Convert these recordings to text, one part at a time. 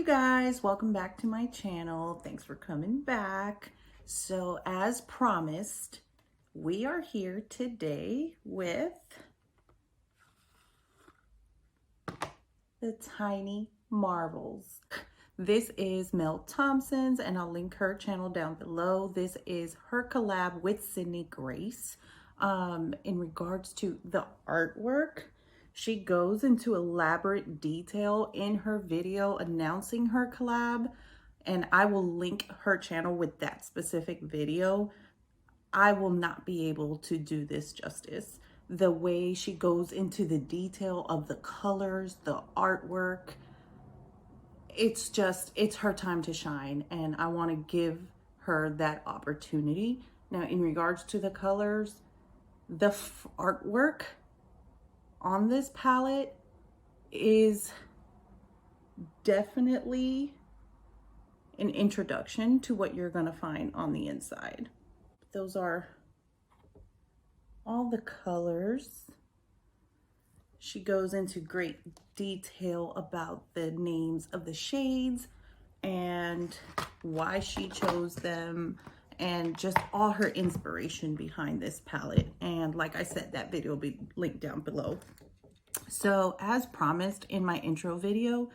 guys, welcome back to my channel. Thanks for coming back. So as promised, we are here today with the Tiny Marvels. This is Mel Thompson's and I'll link her channel down below. This is her collab with Sydney Grace. In regards to the artwork, she goes into elaborate detail in her video announcing her collab, and I will link her channel with that specific video. I will not be able to do this justice. The way she goes into the detail of the colors, the artwork, it's her time to shine, and I want to give her that opportunity. Now, in regards to the colors, the artwork on this palette is definitely an introduction to what you're gonna find on the inside. Those are all the colors. She goes into great detail about the names of the shades and why she chose them and just all her inspiration behind this palette. And like I said, that video will be linked down below. So as promised in my intro video,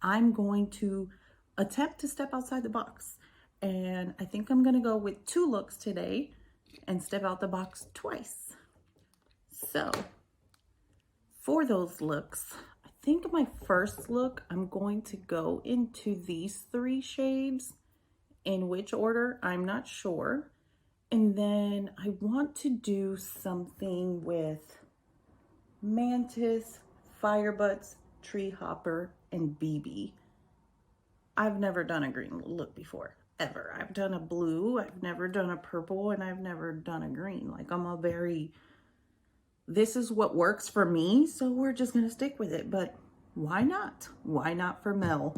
I'm going to attempt to step outside the box. And I think I'm gonna go with 2 looks today and step out the box twice. So for those looks, I think my first look, I'm going to go into these 3 shades. In which order, I'm not sure. And then I want to do something with Mantis, Firebutts, Treehopper, and BB. I've never done a green look before, ever. I've done a blue, I've never done a purple, and I've never done a green. Like, this is what works for me, so we're just gonna stick with it. But why not? Why not for Mel?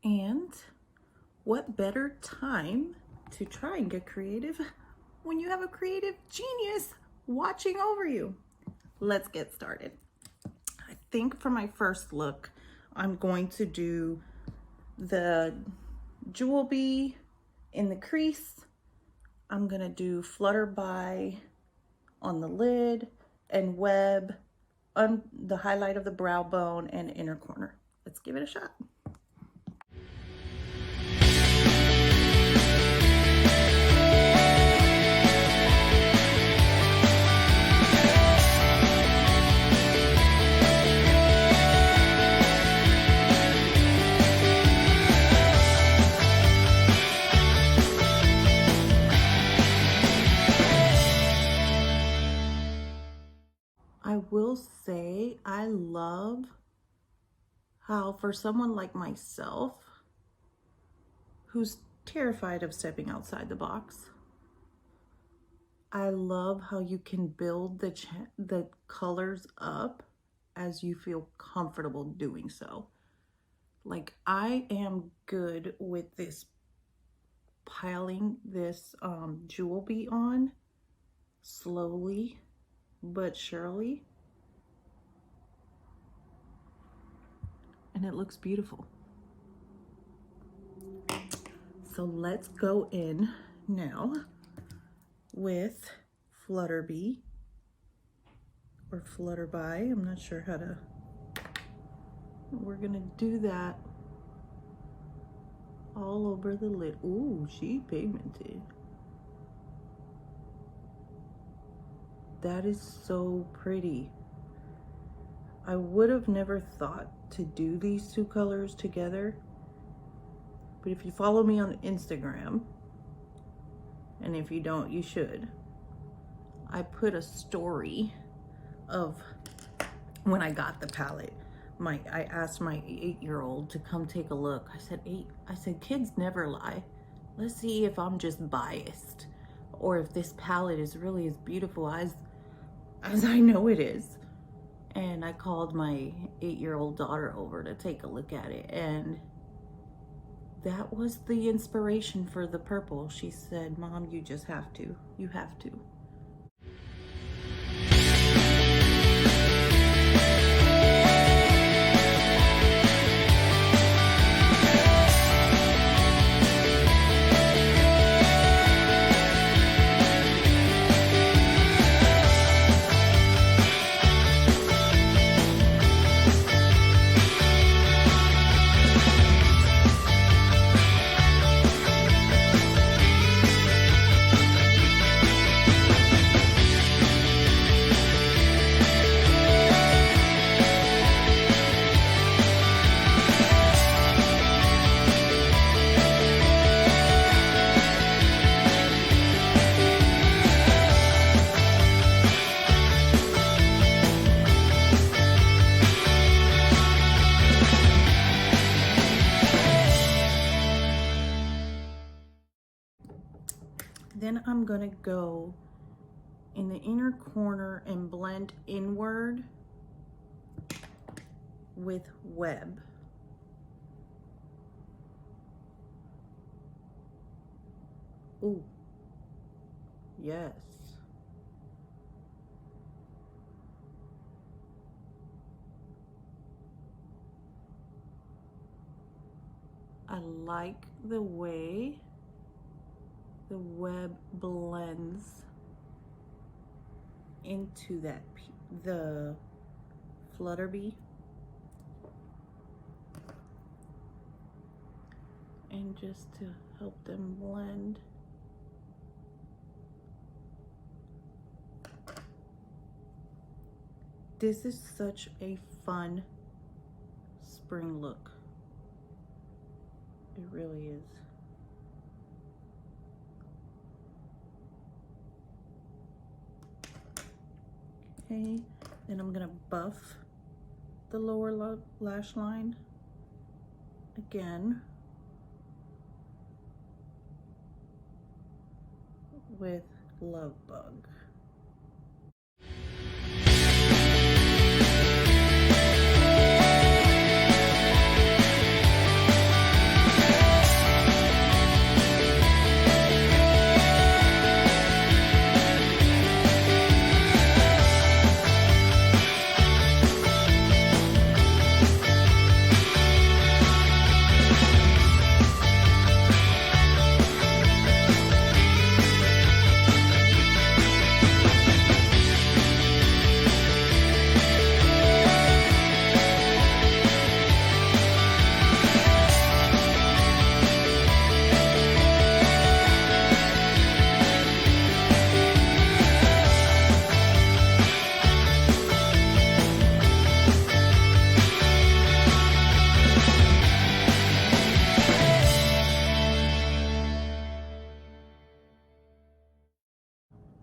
And what better time to try and get creative when you have a creative genius watching over you? Let's get started. I think for my first look, I'm going to do the Jewel Bee in the crease. I'm gonna do Flutterby on the lid and Web on the highlight of the brow bone and inner corner. Let's give it a shot. I will say I love how for someone like myself who's terrified of stepping outside the box, I love how you can build the colors up as you feel comfortable doing so. Like, I am good with this piling this Jewel Bee on slowly but surely, and it looks beautiful. So let's go in now with Flutterby or Flutterby. I'm not sure how to. We're gonna do that all over the lid. Ooh, she pigmented. That is so pretty. I would have never thought to do these 2 colors together, but if you follow me on Instagram, and if you don't, you should, I put a story of when I got the palette. I asked my 8-year-old to come take a look. I said, kids never lie. Let's see if I'm just biased or if this palette is really as beautiful as I know it is. And I called my 8-year-old daughter over to take a look at it, and that was the inspiration for the purple. She said, Mom, you just have to. You have to. gonna go in the inner corner and blend inward with Web. Ooh, yes. I like the way the Web blends into that, the Flutterby. And just to help them blend. This is such a fun spring look. It really is. Okay, then I'm gonna buff the lower lash line again with Love Bug.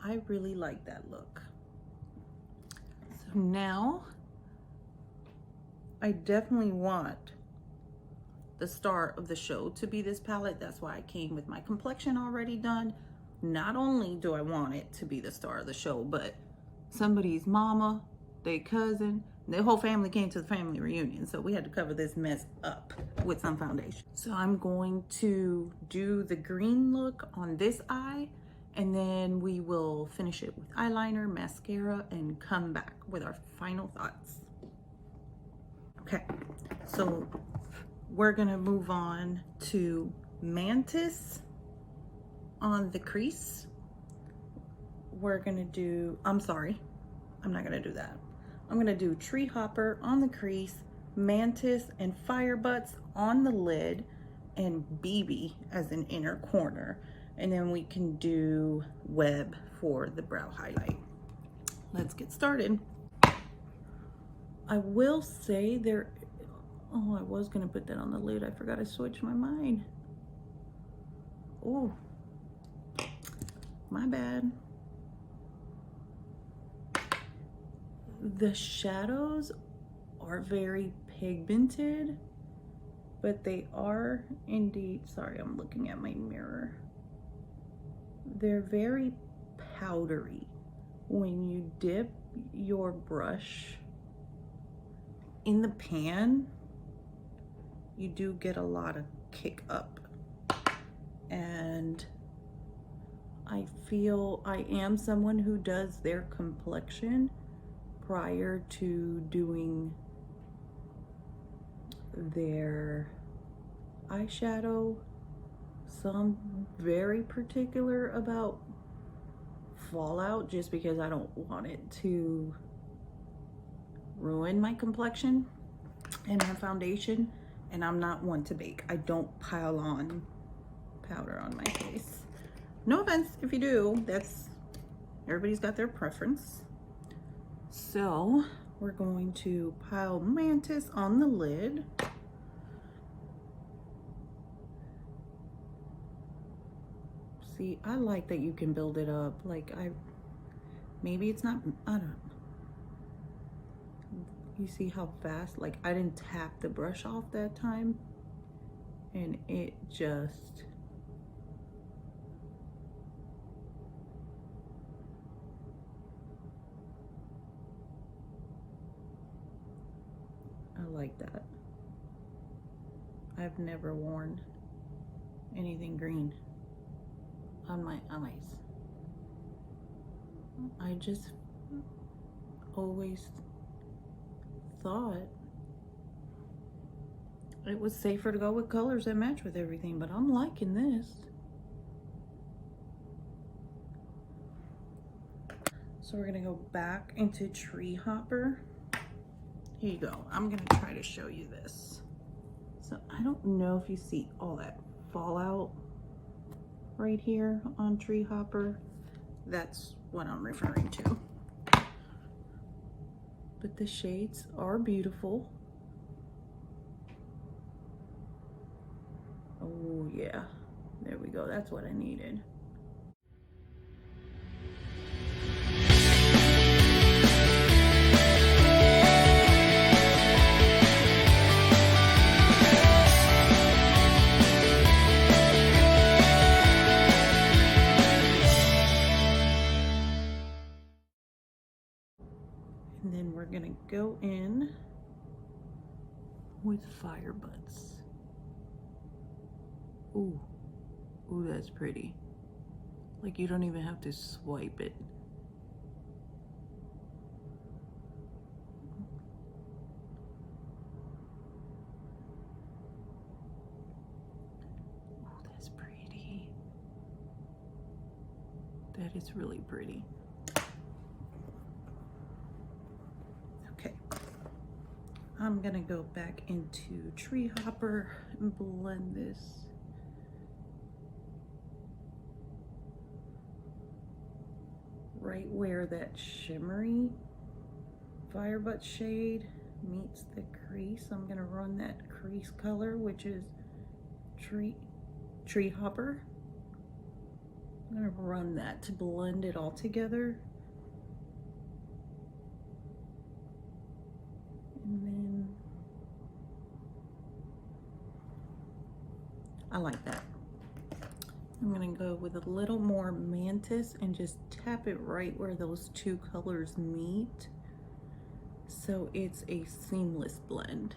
I really like that look. So now I definitely want the star of the show to be this palette. That's why I came with my complexion already done. Not only do I want it to be the star of the show, but somebody's mama, their cousin, their whole family came to the family reunion. So we had to cover this mess up with some foundation. So I'm going to do the green look on this eye, and then we will finish it with eyeliner, mascara, and come back with our final thoughts. Okay, so we're gonna move on to Mantis on the crease. We're gonna do, I'm sorry, I'm not gonna do that. I'm gonna do Treehopper on the crease, Mantis and Firebutts on the lid, and BB as an inner corner. And then we can do Web for the brow highlight. Let's get started. I will say there, oh, I was gonna put that on the lid. I forgot I switched my mind. Oh, my bad. The shadows are very pigmented, but they are indeed, sorry, I'm looking at my mirror. They're very powdery. When you dip your brush in the pan, you do get a lot of kick up. And I feel I am someone who does their complexion prior to doing their eyeshadow. So I'm very particular about fallout just because I don't want it to ruin my complexion and my foundation. And I'm not one to bake. I don't pile on powder on my face. No offense if you do, that's, everybody's got their preference. So we're going to pile Mantis on the lid. See, I like that you can build it up. Like maybe it's not, I don't know. You see how fast, like I didn't tap the brush off that time and it just, like that. I've never worn anything green on my eyes. I just always thought it was safer to go with colors that match with everything, but I'm liking this. So we're gonna go back into Treehopper. Here you go. I'm gonna try to show you this. So I don't know if you see all that fallout right here on Treehopper. That's what I'm referring to. But the shades are beautiful. Oh yeah, there we go. That's what I needed. And then we're gonna go in with Fire Butts. Ooh, ooh, that's pretty. Like you don't even have to swipe it. Oh, that's pretty. That is really pretty. Okay, I'm gonna go back into Treehopper and blend this. Right where that shimmery Fire Butt shade meets the crease, I'm gonna run that crease color, which is Treehopper. I'm gonna run that to blend it all together. And then I like that. I'm gonna go with a little more Mantis and just tap it right where those two colors meet, so it's a seamless blend.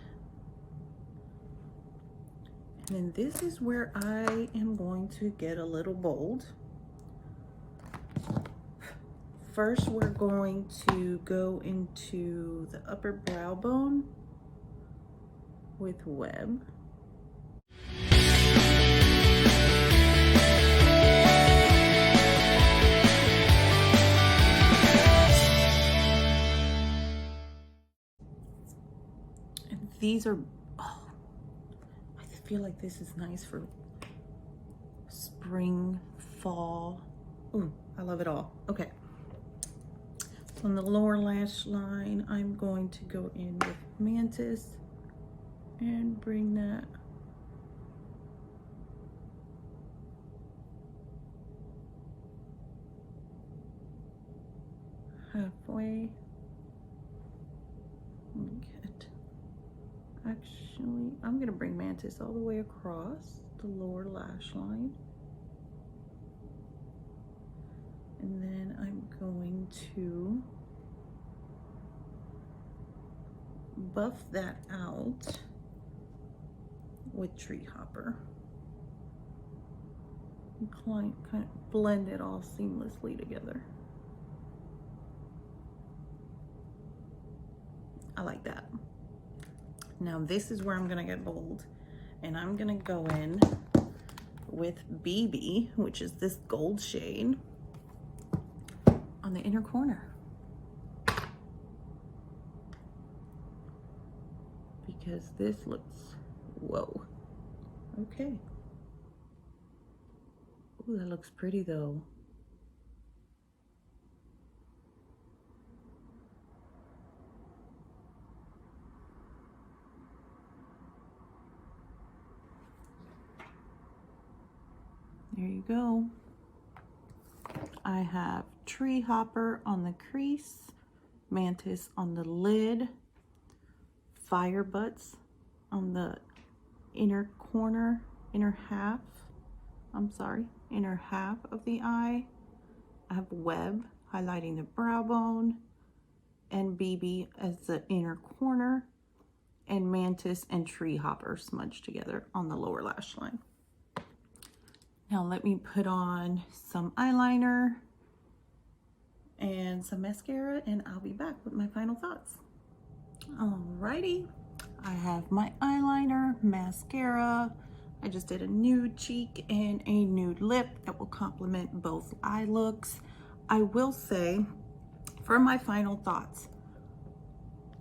And then this is where I am going to get a little bold. First, we're going to go into the upper brow bone with Web. And these are, oh, I feel like this is nice for spring, fall. Ooh, I love it all. Okay. On the lower lash line, I'm going to go in with Mantis and bring that halfway. Actually, I'm gonna bring Mantis all the way across the lower lash line. And then I'm going to buff that out with Treehopper. And kind of blend it all seamlessly together. I like that. Now this is where I'm gonna get bold, and I'm gonna go in with BB, which is this gold shade, on the inner corner. Because this looks, whoa, okay. Ooh, that looks pretty though. There you go. I have Treehopper on the crease, Mantis on the lid, Fire Butts on the inner corner, inner half of the eye. I have Web highlighting the brow bone, and BB as the inner corner, and Mantis and Treehopper smudged together on the lower lash line. Now let me put on some eyeliner and some mascara, and I'll be back with my final thoughts. Alrighty, I have my eyeliner, mascara. I just did a nude cheek and a nude lip that will complement both eye looks. I will say, for my final thoughts,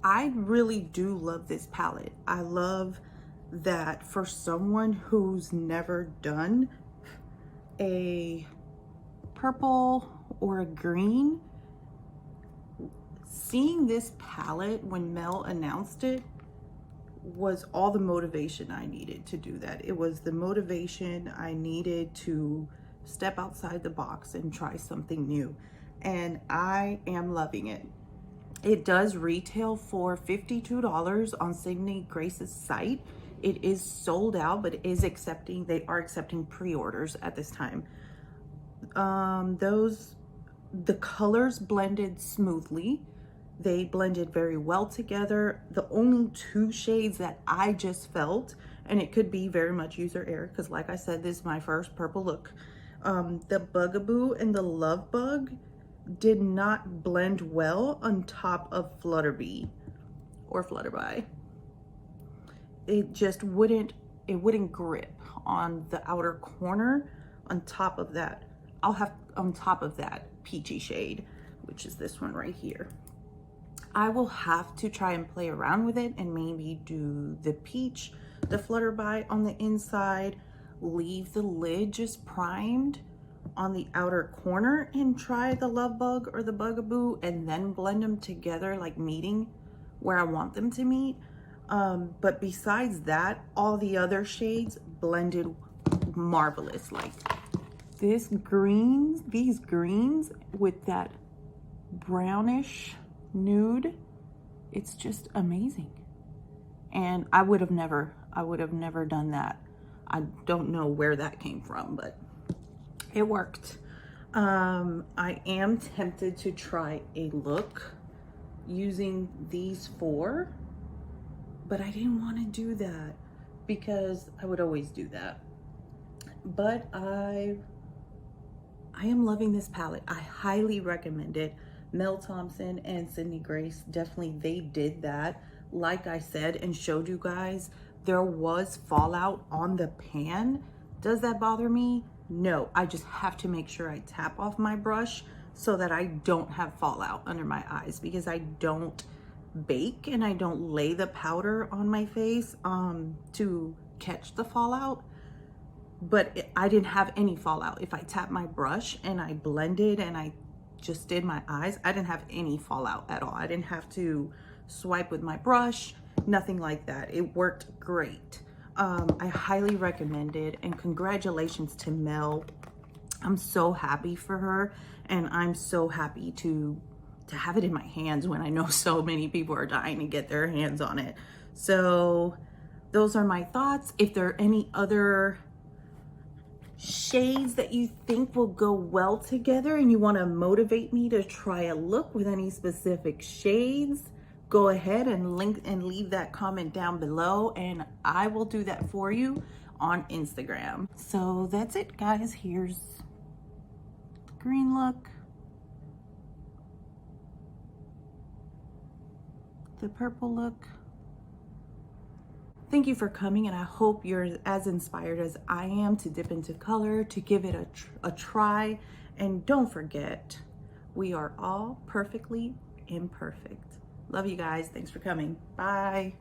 I really do love this palette. I love that for someone who's never done a purple or a green, seeing this palette when Mel announced it was all the motivation I needed to do that. It was the motivation I needed to step outside the box and try something new. And I am loving it. It does retail for $52 on Sydney Grace's site. It is sold out, but they are accepting pre-orders at this time. The colors blended smoothly. They blended very well together. The only two shades that I just felt, and it could be very much user error, because like I said, this is my first purple look. The Bugaboo and the Love Bug did not blend well on top of Flutterby or Flutterby. It just wouldn't grip on the outer corner on top of that. I'll have on top of that peachy shade, which is this one right here. I will have to try and play around with it and maybe do the peach, the Flutterby on the inside, leave the lid just primed on the outer corner and try the Love Bug or the Bugaboo, and then blend them together, like meeting where I want them to meet. But besides that, all the other shades blended marvelous. Like these greens with that brownish nude, it's just amazing. And I would have never done that. I don't know where that came from, but it worked. I am tempted to try a look using these four, but I didn't want to do that because I would always do that. But I am loving this palette. I highly recommend it. Mel Thompson and Sydney Grace, definitely, they did that. Like I said and showed you guys, there was fallout on the pan. Does that bother me? No, I just have to make sure I tap off my brush so that I don't have fallout under my eyes, because I don't bake and I don't lay the powder on my face to catch the fallout. But I didn't have any fallout. If I tap my brush and I blended and I just did my eyes, I didn't have any fallout at all. I didn't have to swipe with my brush, nothing like that. It worked great. I highly recommend it, and congratulations to Mel. I'm so happy for her, and I'm so happy to have it in my hands when I know so many people are dying to get their hands on it. So those are my thoughts. If there are any other shades that you think will go well together and you want to motivate me to try a look with any specific shades, go ahead and leave that comment down below, and I will do that for you on Instagram. So that's it, guys. Here's the green look, the purple look. Thank you for coming, and I hope you're as inspired as I am to dip into color, to give it a try. And don't forget, we are all perfectly imperfect. Love you guys. Thanks for coming. Bye.